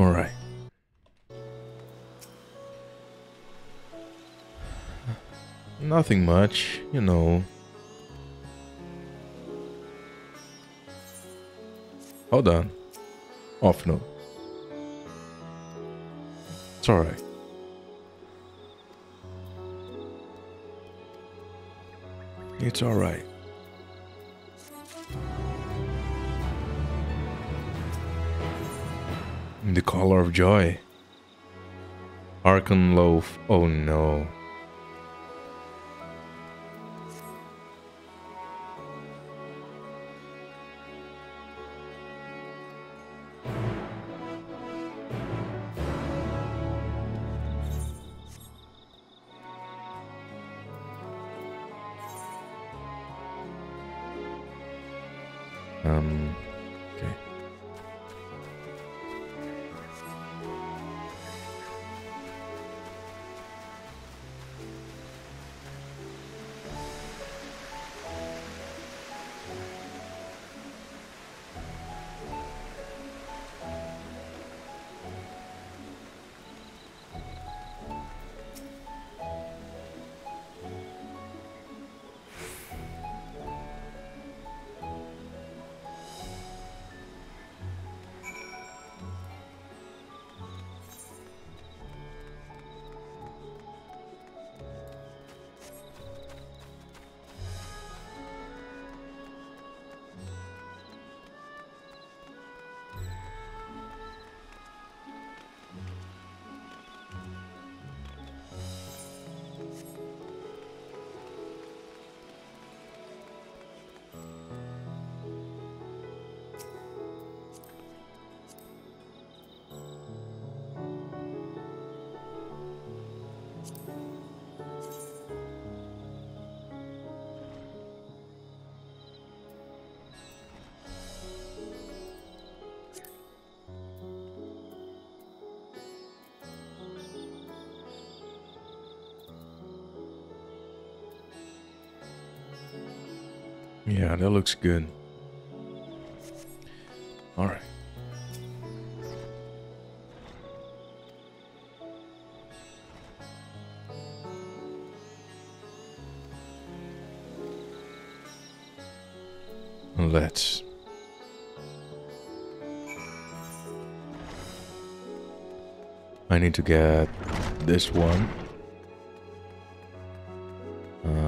Alright. Nothing much, you know. Hold on. Off no. It's alright. It's alright. The color of joy. Archon loaf. Oh no. Okay. Yeah, that looks good. Alright. Let's. I need to get this one.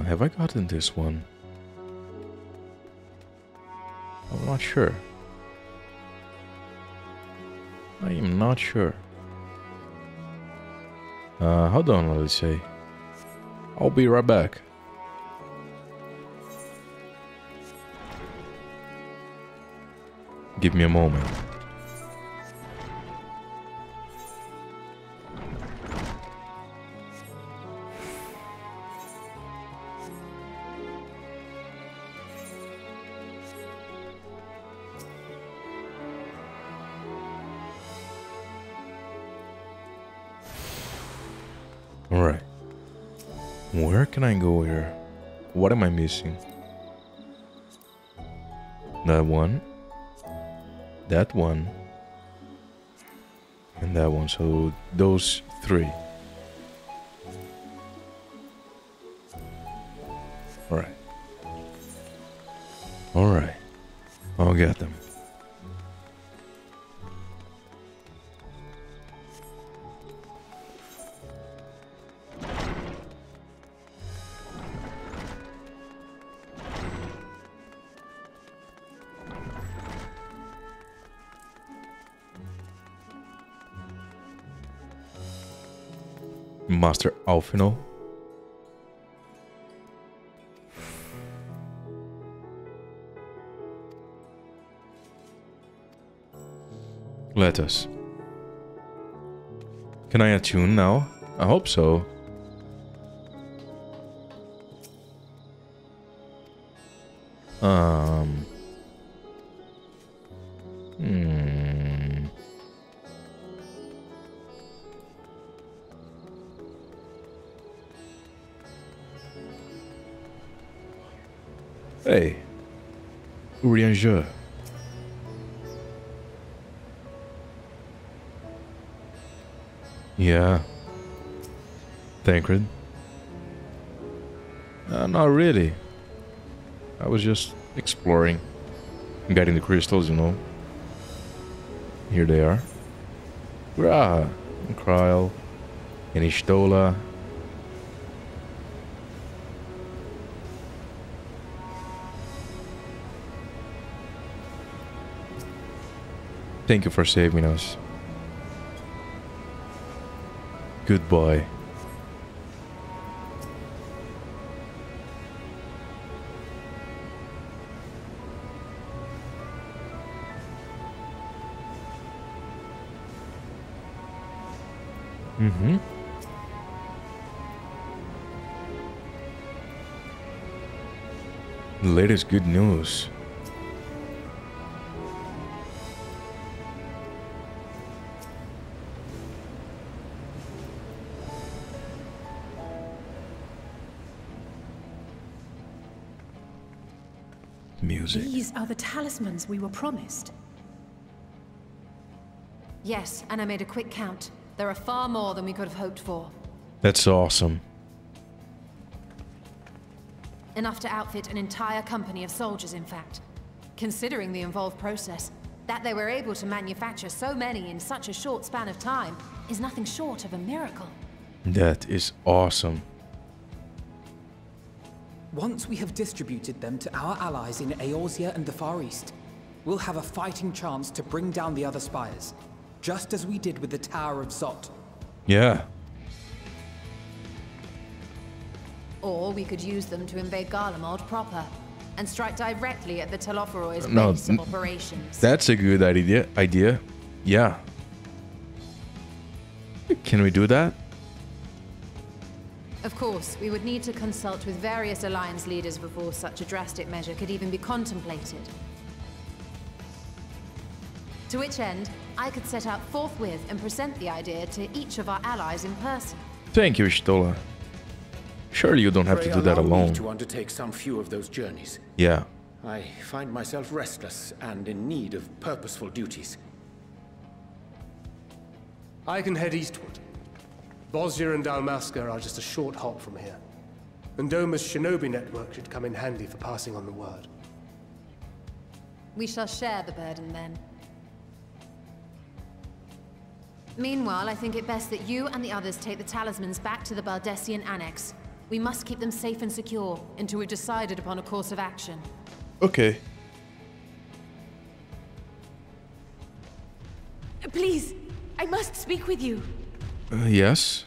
Have I gotten this one? I'm not sure. I am not sure. Hold on, let's say. I'll be right back. Give me a moment. Alright. Where can I go here? What am I missing? That one. That one. And that one. So those three. Alright. Alright. I'll get them. Master Alfino. Let us. Can I attune now? I hope so. Hey, Urianger. Yeah. Tancred? Not really. I was just exploring. Getting the crystals, you know. Here they are. Graha, and Kryl, and Ishtola. Thank you for saving us. Goodbye. Mm-hmm. The latest good news. Music. These are the talismans we were promised. Yes, and I made a quick count. There are far more than we could have hoped for. That's awesome. Enough to outfit an entire company of soldiers, in fact. Considering the involved process, that they were able to manufacture so many in such a short span of time is nothing short of a miracle. That is awesome. Once we have distributed them to our allies in Eorzea and the Far East, we'll have a fighting chance to bring down the other spires, just as we did with the Tower of Zot. Yeah. Or we could use them to invade Garlemald proper, and strike directly at the Telophoroid's No, base of operations. That's a good idea. Yeah. Can we do that? Of course, we would need to consult with various alliance leaders before such a drastic measure could even be contemplated. To which end, I could set out forthwith and present the idea to each of our allies in person. Thank you, Ishtola. Surely you don't have to do that Allow me alone. to undertake some few of those journeys. Yeah. I find myself restless and in need of purposeful duties. I can head eastward. Bosnia and Dalmasca are just a short hop from here. And Doma's shinobi network should come in handy for passing on the word. We shall share the burden then. Meanwhile, I think it best that you and the others take the talismans back to the Baldessian Annex. We must keep them safe and secure until we've decided upon a course of action. Okay. Please, I must speak with you. Yes.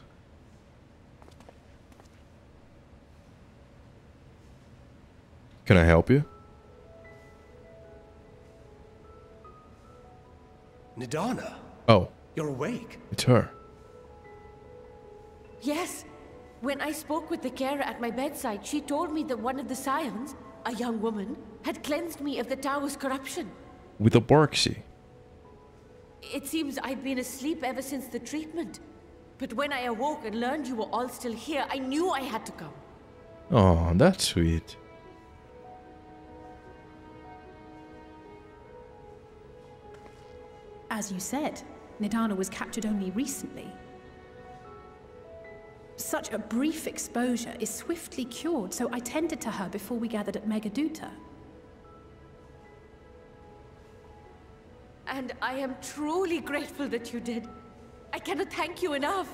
Can I help you? Nidana, Oh, you're awake. it's her. Yes. When I spoke with the carer at my bedside, she told me that one of the scions, a young woman, had cleansed me of the tower's corruption. With a Barksy. It seems I'd been asleep ever since the treatment. But when I awoke and learned you were all still here, I knew I had to come. Oh, that's sweet. As you said, Nidana was captured only recently. Such a brief exposure is swiftly cured, so I tended to her before we gathered at Megaduta. And I am truly grateful that you did. I cannot thank you enough.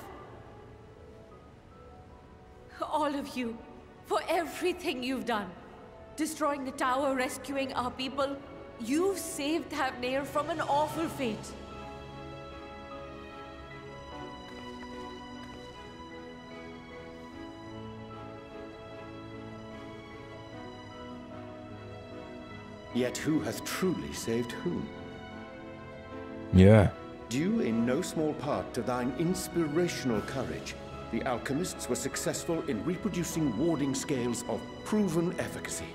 All of you, for everything you've done. Destroying the tower, rescuing our people. You've saved Thavnair from an awful fate. Yet who hath truly saved whom? Yeah. Due in no small part to thine inspirational courage, the alchemists were successful in reproducing warding scales of proven efficacy.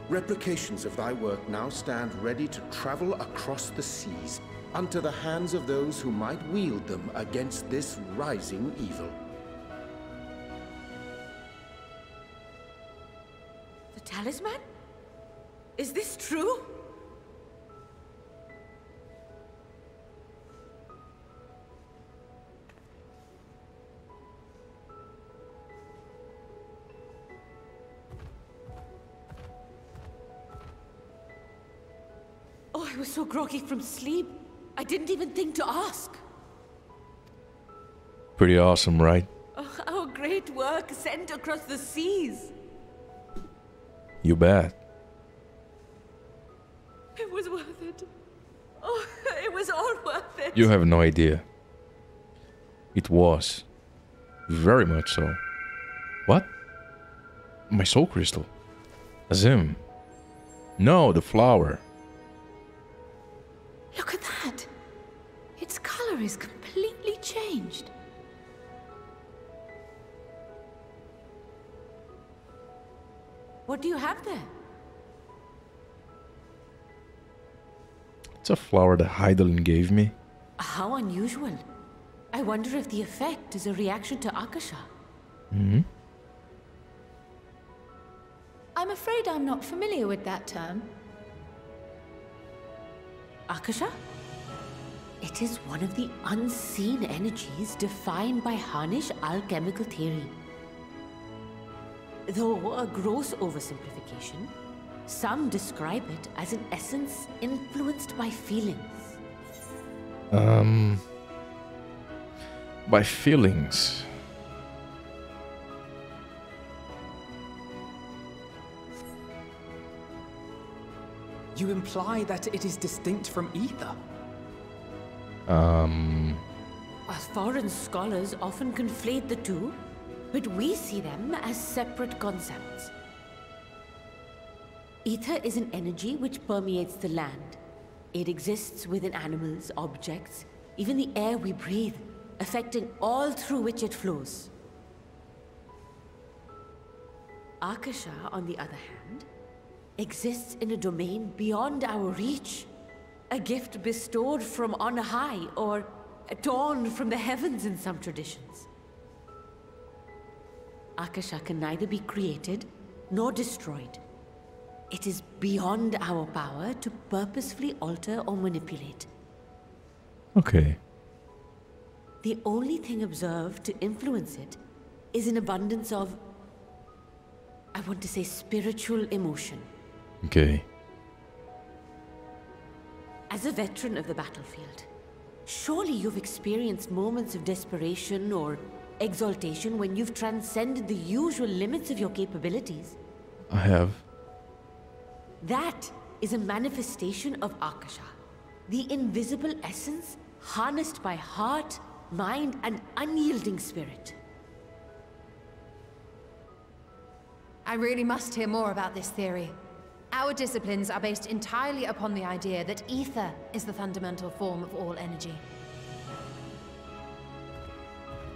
Replications of thy work now stand ready to travel across the seas, unto the hands of those who might wield them against this rising evil. The talisman? Is this true? was so groggy from sleep, I didn't even think to ask. Pretty awesome, right? Our great work sent across the seas. You bet. It was worth it. Oh, it was all worth it. You have no idea. It was. Very much so. What? My soul crystal. Azim. No, the flower. Look at that. Its color is completely changed. What do you have there? It's a flower that Heidelin gave me. How unusual. I wonder if the effect is a reaction to Akasha. I'm afraid I'm not familiar with that term. Akasha? It is one of the unseen energies defined by Harnish alchemical theory. Though a gross oversimplification, some describe it as an essence influenced by feelings. By feelings. You imply that it is distinct from ether? Foreign scholars often conflate the two, but we see them as separate concepts. Ether is an energy which permeates the land. It exists within animals, objects, even the air we breathe, affecting all through which it flows. Akasha, on the other hand, exists in a domain beyond our reach. A gift bestowed from on high, or torn from the heavens in some traditions. Akasha can neither be created nor destroyed. It is beyond our power to purposefully alter or manipulate. Okay. The only thing observed to influence it is an abundance of, I want to say, spiritual emotion. Okay. As a veteran of the battlefield, surely you've experienced moments of desperation or exaltation when you've transcended the usual limits of your capabilities. I have. That is a manifestation of Akasha, the invisible essence harnessed by heart, mind, and unyielding spirit. I really must hear more about this theory. Our disciplines are based entirely upon the idea that ether is the fundamental form of all energy.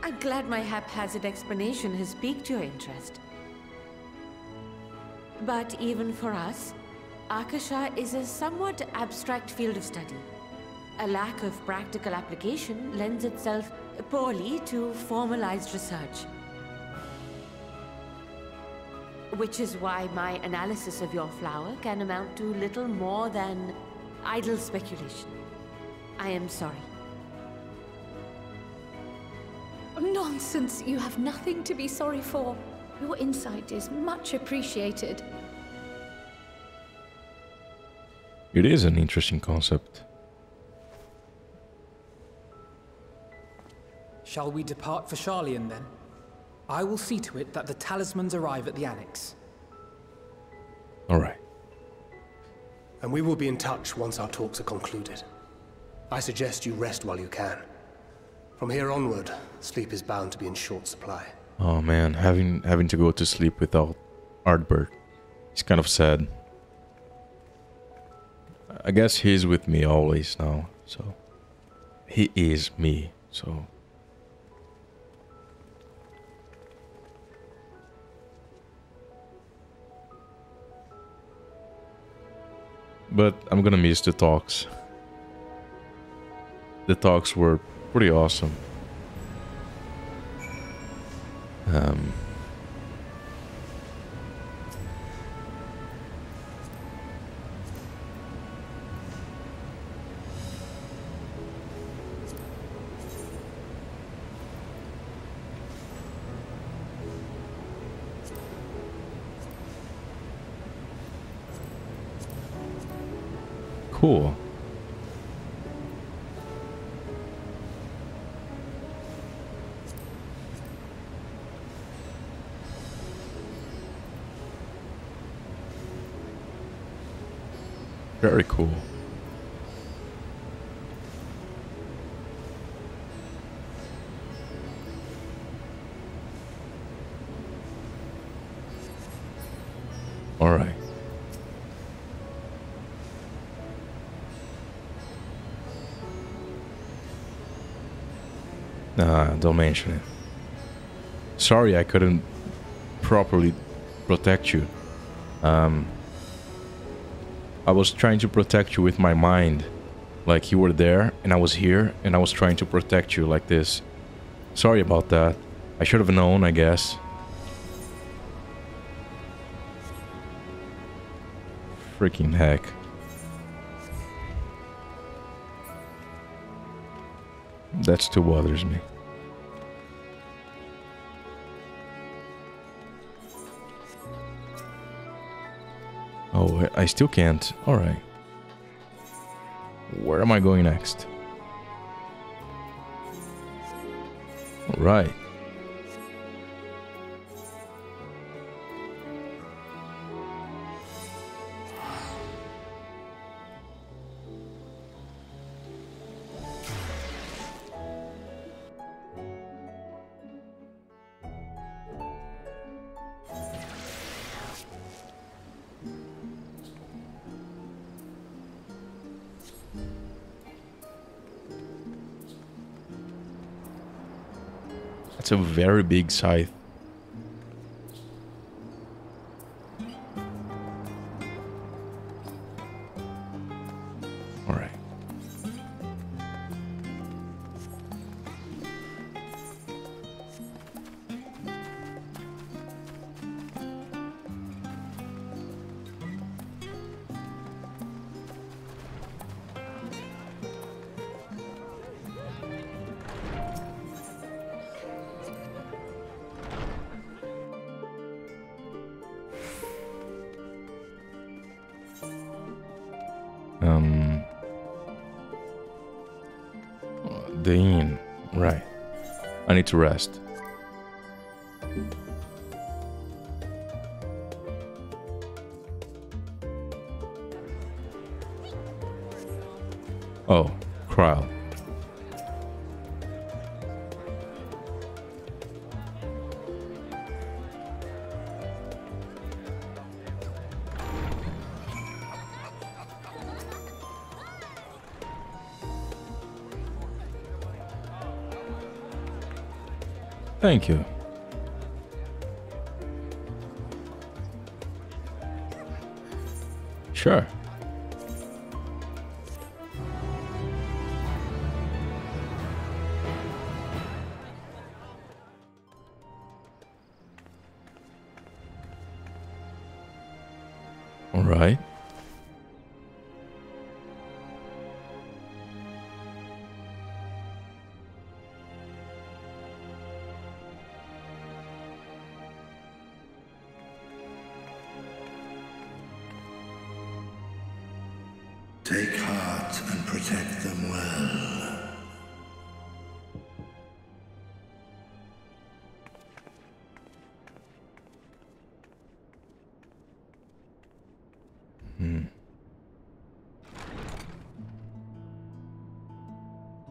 I'm glad my haphazard explanation has piqued your interest. But even for us, Akasha is a somewhat abstract field of study. A lack of practical application lends itself poorly to formalized research. Which is why my analysis of your flower can amount to little more than idle speculation. I am sorry. Nonsense, you have nothing to be sorry for. Your insight is much appreciated. It is an interesting concept. Shall we depart for Sharlayan then? I will see to it that the talismans arrive at the Annex. All right. And we will be in touch once our talks are concluded. I suggest you rest while you can. From here onward, sleep is bound to be in short supply. Oh man, having to go to sleep without Ardbert. It's kind of sad. I guess he's with me always now, so he is me, so but I'm gonna miss the talks. The talks were pretty awesome. Cool. Very cool. All right. Nah, don't mention it. Sorry I couldn't properly protect you. I was trying to protect you with my mind. Like you were there and I was here and I was trying to protect you like this. Sorry about that. I should have known, I guess. Freaking heck. That still bothers me. Oh, I still can't. Alright. Where am I going next? Alright. It's a very big scythe. All right. The inn. Right. I need to rest. Oh, Kryl. Thank you. Sure. All right. Take heart and protect them well.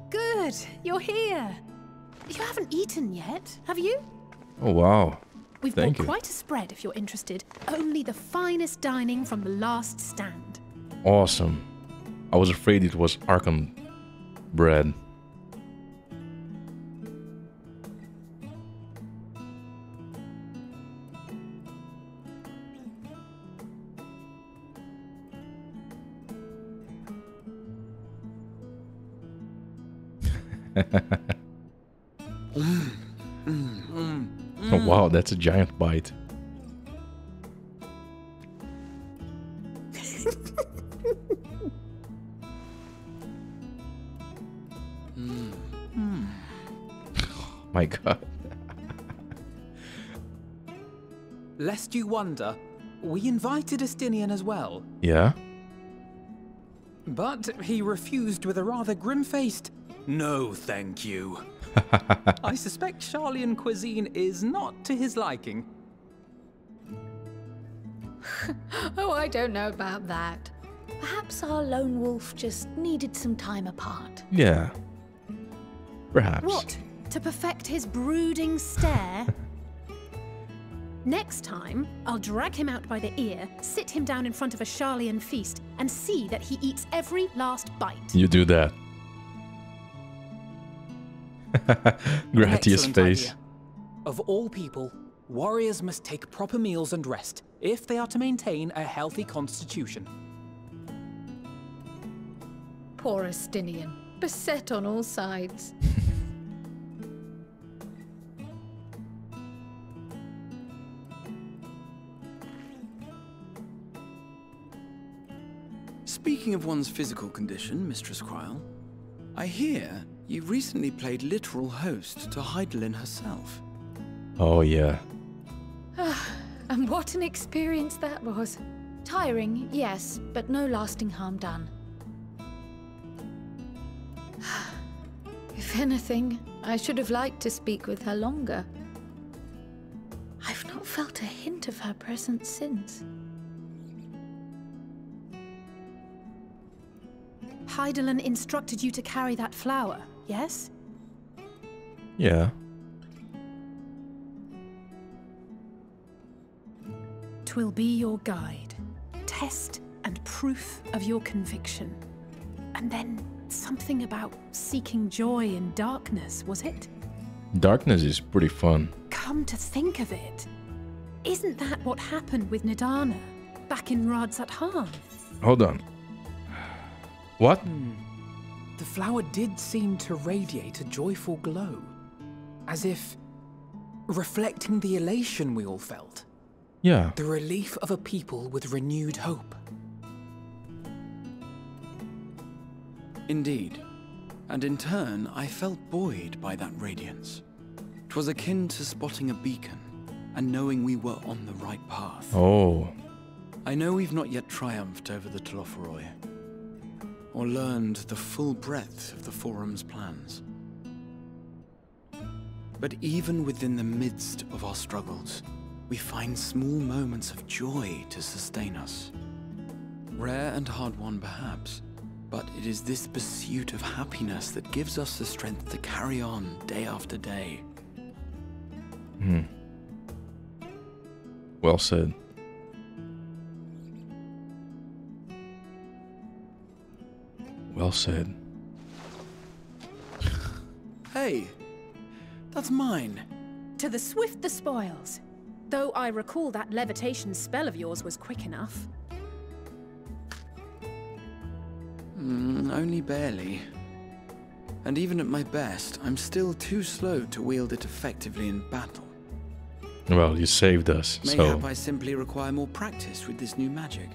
Good, you're here. You haven't eaten yet, have you? Oh, wow. We've Thank bought you. quite a spread if you're interested. Only the finest dining from the last stand. Awesome. I was afraid it was Arkham bread. Oh, wow, that's a giant bite. My God. Lest you wonder, we invited Estinian as well. Yeah? But he refused with a rather grim-faced, "No, thank you." I suspect Charlian cuisine is not to his liking. Oh, I don't know about that. Perhaps our lone wolf just needed some time apart. Yeah. Perhaps. What? To perfect his brooding stare? Next time, I'll drag him out by the ear, sit him down in front of a Charlian feast, and see that he eats every last bite. You do that. Gratia's Excellent face. idea. Of all people, warriors must take proper meals and rest if they are to maintain a healthy constitution. Poor Astinian, beset on all sides. Speaking of one's physical condition, Mistress Kryl, I hear you recently played literal host to Heidelin herself. Oh, yeah. And what an experience that was. Tiring, yes, but no lasting harm done. If anything, I should have liked to speak with her longer. I've not felt a hint of her presence since. Heidelin instructed you to carry that flower, yes? Yeah. Twill be your guide, test and proof of your conviction. And then something about seeking joy in darkness, was it? Darkness is pretty fun. Come to think of it, isn't that what happened with Nidana back in Radsat Han? Hold on. What? The flower did seem to radiate a joyful glow, as if reflecting the elation we all felt. Yeah. The relief of a people with renewed hope. Indeed. And in turn, I felt buoyed by that radiance. 'Twas akin to spotting a beacon and knowing we were on the right path. Oh. I know we've not yet triumphed over the Telophoroi, or learned the full breadth of the Forum's plans. But even within the midst of our struggles, we find small moments of joy to sustain us. Rare and hard-won perhaps, but it is this pursuit of happiness that gives us the strength to carry on day after day. Well said. Well said. Hey, that's mine. To the swift the spoils. Though I recall that levitation spell of yours was quick enough. Only barely. And even at my best, I'm still too slow to wield it effectively in battle. Well, you saved us, Mayhap so... I simply require more practice with this new magic.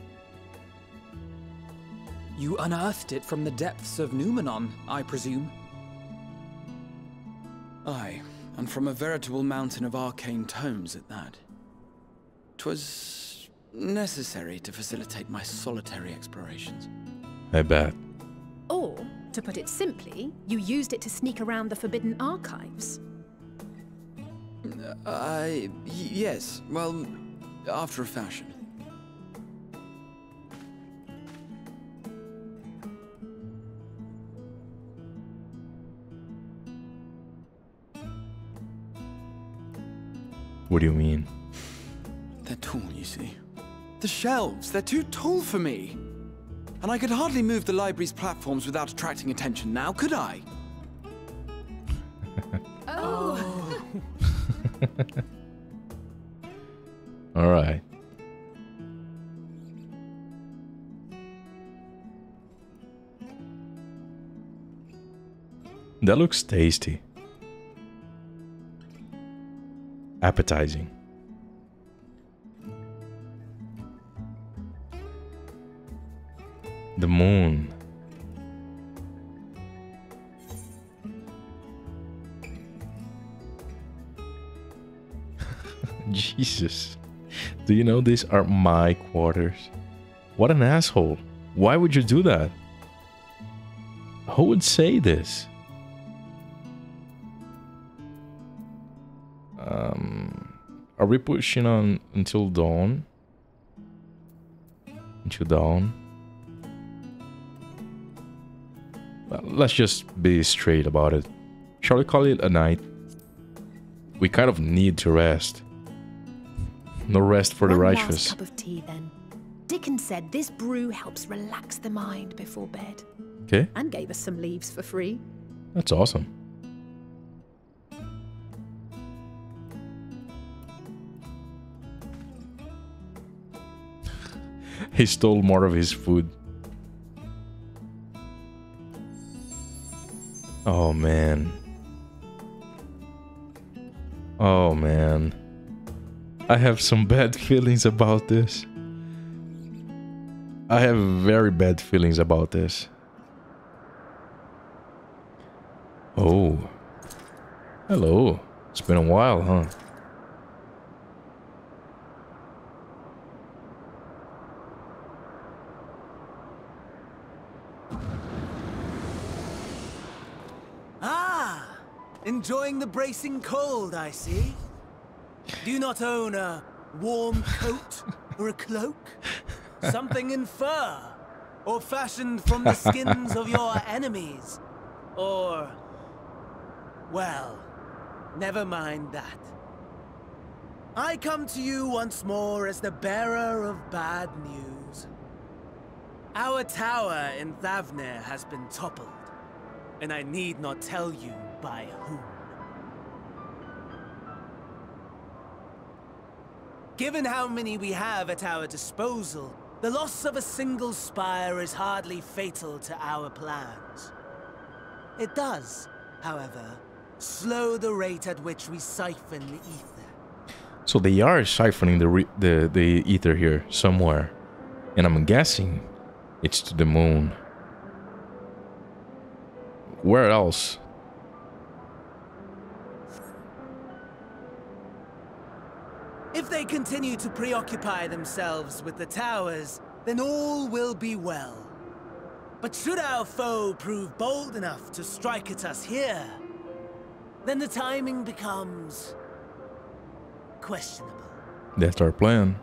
You unearthed it from the depths of Numenon, I presume? Aye, and from a veritable mountain of arcane tomes at that. 'Twas necessary to facilitate my solitary explorations. I bet. Or, to put it simply, you used it to sneak around the Forbidden Archives. Yes, well, after a fashion. What do you mean? They're tall, you see. The shelves, they're too tall for me. And I could hardly move the library's platforms without attracting attention now, could I? Oh! All right. That looks tasty. Appetizing. The moon. Jesus. Do you know these are my quarters? What an asshole. Why would you do that? Who would say this? Are we pushing on until dawn? Until dawn? let's just be straight about it. Shall we call it a night? We kind of need to rest. No rest for the One righteous. last cup of tea, then. Dickon said this brew helps relax the mind before bed. Okay, And gave us some leaves for free. that's awesome. He stole more of his food. Oh man. Oh man. I have some bad feelings about this. I have very bad feelings about this. Oh. Hello. It's been a while, huh? Ah! Enjoying the bracing cold, I see. Do you not own a warm coat or a cloak? Something in fur? Or fashioned from the skins of your enemies? Or... well, never mind that. I come to you once more as the bearer of bad news. Our tower in Thavnir has been toppled, and I need not tell you by whom. Given how many we have at our disposal, the loss of a single spire is hardly fatal to our plans. It does, however, slow the rate at which we siphon the ether. So they are siphoning the ether here somewhere, and I'm guessing it's to the moon. Where else? If they continue to preoccupy themselves with the towers, then all will be well. But should our foe prove bold enough to strike at us here, then the timing becomes questionable. That's our plan.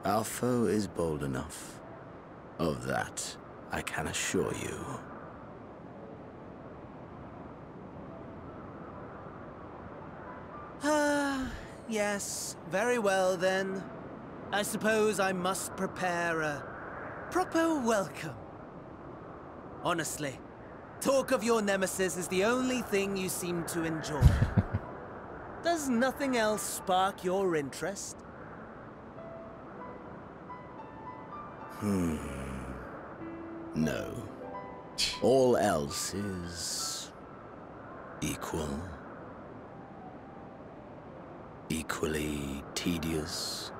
Our foe is bold enough. Of that, I can assure you. Yes, very well then. I suppose I must prepare a proper welcome. Honestly, talk of your nemesis is the only thing you seem to enjoy. Does nothing else spark your interest? No. All else is equal. Equally tedious.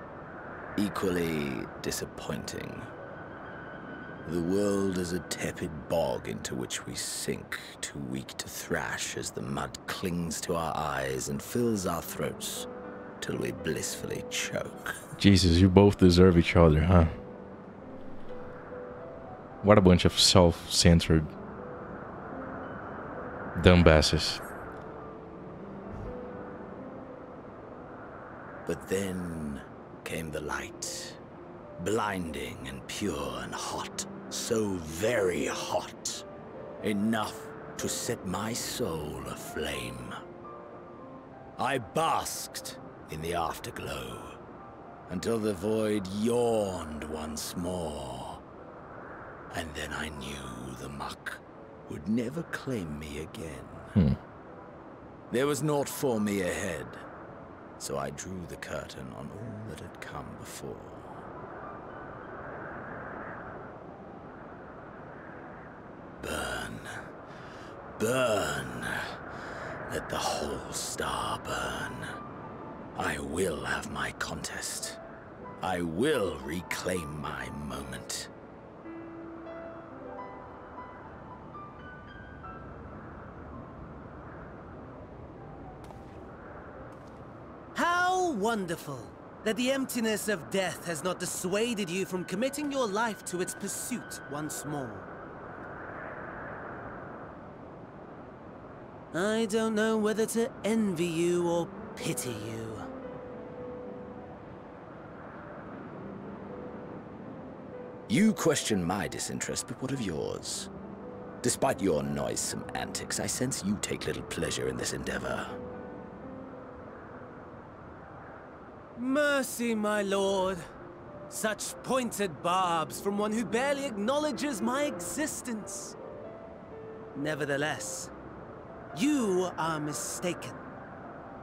Equally disappointing. The world is a tepid bog into which we sink, too weak to thrash as the mud clings to our eyes and fills our throats till we blissfully choke. Jesus, you both deserve each other, huh? What a bunch of self-centered dumbasses. But then came the light, blinding and pure and hot, so very hot, enough to set my soul aflame. I basked in the afterglow, until the void yawned once more, and then I knew the muck would never claim me again. There was naught for me ahead. So I drew the curtain on all that had come before. Burn. Burn. Let the whole star burn. I will have my contest. I will reclaim my moment. How wonderful that the emptiness of death has not dissuaded you from committing your life to its pursuit once more. I don't know whether to envy you or pity you. You question my disinterest, but what of yours? Despite your noisome antics, I sense you take little pleasure in this endeavor. Mercy, my lord. Such pointed barbs from one who barely acknowledges my existence. Nevertheless, you are mistaken.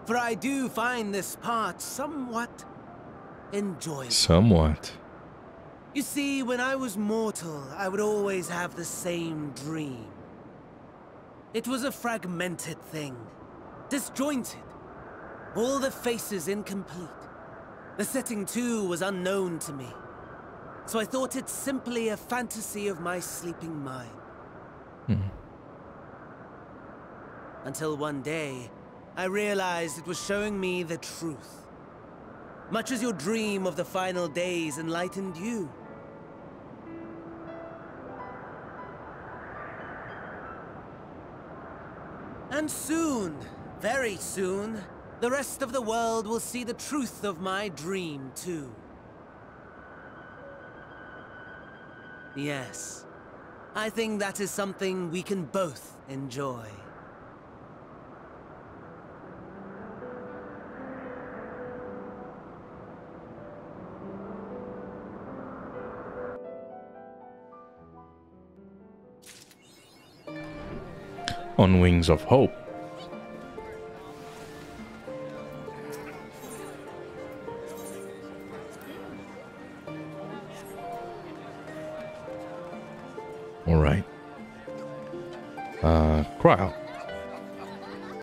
For I do find this part somewhat enjoyable. Somewhat. You see, when I was mortal, I would always have the same dream. It was a fragmented thing, disjointed, all the faces incomplete. The setting, too, was unknown to me, so I thought it simply a fantasy of my sleeping mind. Until one day, I realized it was showing me the truth. Much as your dream of the final days enlightened you. And soon, very soon, the rest of the world will see the truth of my dream, too. Yes, I think that is something we can both enjoy. On Wings of Hope. All right. Cryle.